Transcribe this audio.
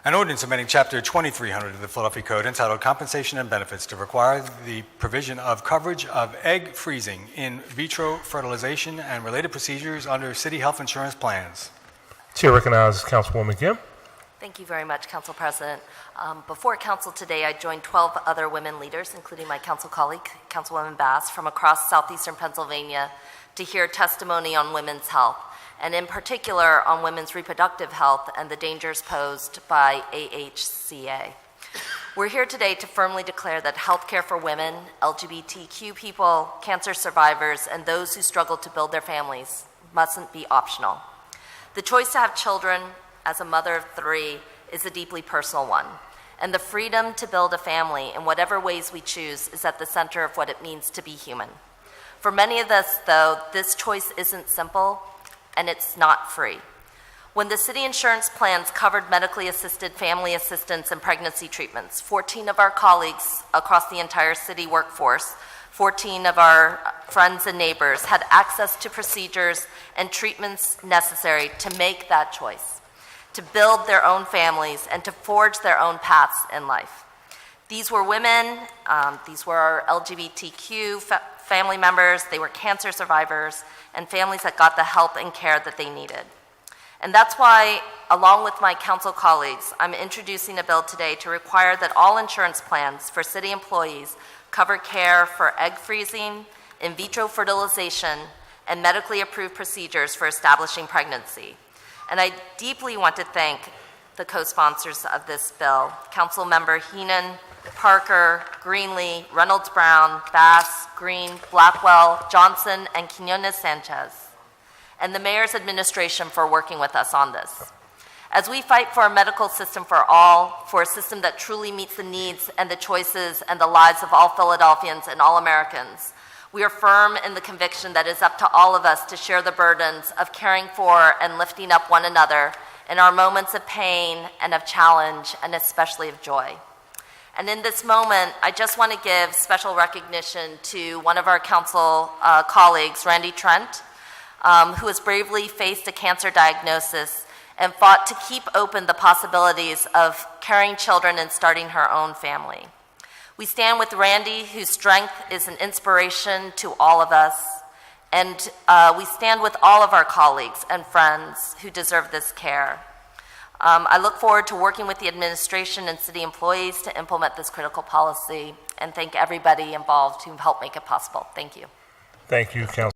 An ordinance amending Chapter 2300 of the Philadelphia Code entitled Compensation and Benefits to require the provision of coverage of egg freezing in vitro fertilization and related procedures under city health insurance plans. Chair recognizes Councilwoman Gym. Thank you very much, Council President. Before Council today, I joined 12 other women leaders, including my Council colleague, Councilwoman Bass, from across southeastern Pennsylvania to hear testimony on women's health, and in particular on women's reproductive health and the dangers posed by AHCA. We're here today to firmly declare that healthcare for women, LGBTQ people, cancer survivors, and those who struggle to build their families mustn't be optional. The choice to have children as a mother of 3 is a deeply personal one, and the freedom to build a family in whatever ways we choose is at the center of what it means to be human. For many of us, though, this choice isn't simple, and it's not free. When the city insurance plans covered medically assisted family assistance and pregnancy treatments, 14 of our colleagues across the entire city workforce, 14 of our friends and neighbors had access to procedures and treatments necessary to make that choice, to build their own families and to forge their own paths in life. These were women, these were our LGBTQ family members, they were cancer survivors, and families that got the help and care that they needed. And that's why, along with my council colleagues, I'm introducing a bill today to require that all insurance plans for city employees cover care for egg freezing, in vitro fertilization, and medically approved procedures for establishing pregnancy. And I deeply want to thank the co-sponsors of this bill, Council Member Heenan, Parker, Greenlee, Reynolds-Brown, Bass, Green, Blackwell, Johnson, and Quinones Sanchez, and the Mayor's administration for working with us on this. As we fight for a medical system for all, for a system that truly meets the needs and the choices and the lives of all Philadelphians and all Americans, we are firm in the conviction that it's up to all of us to share the burdens of caring for and lifting up one another in our moments of pain and of challenge and especially of joy. And in this moment, I just want to give special recognition to one of our council colleagues, Randy Trent, who has bravely faced a cancer diagnosis and fought to keep open the possibilities of carrying children and starting her own family. We stand with Randy, whose strength is an inspiration to all of us, and we stand with all of our colleagues and friends who deserve this care. I look forward to working with the administration and city employees to implement this critical policy, and thank everybody involved who helped make it possible. Thank you. Thank you, Council.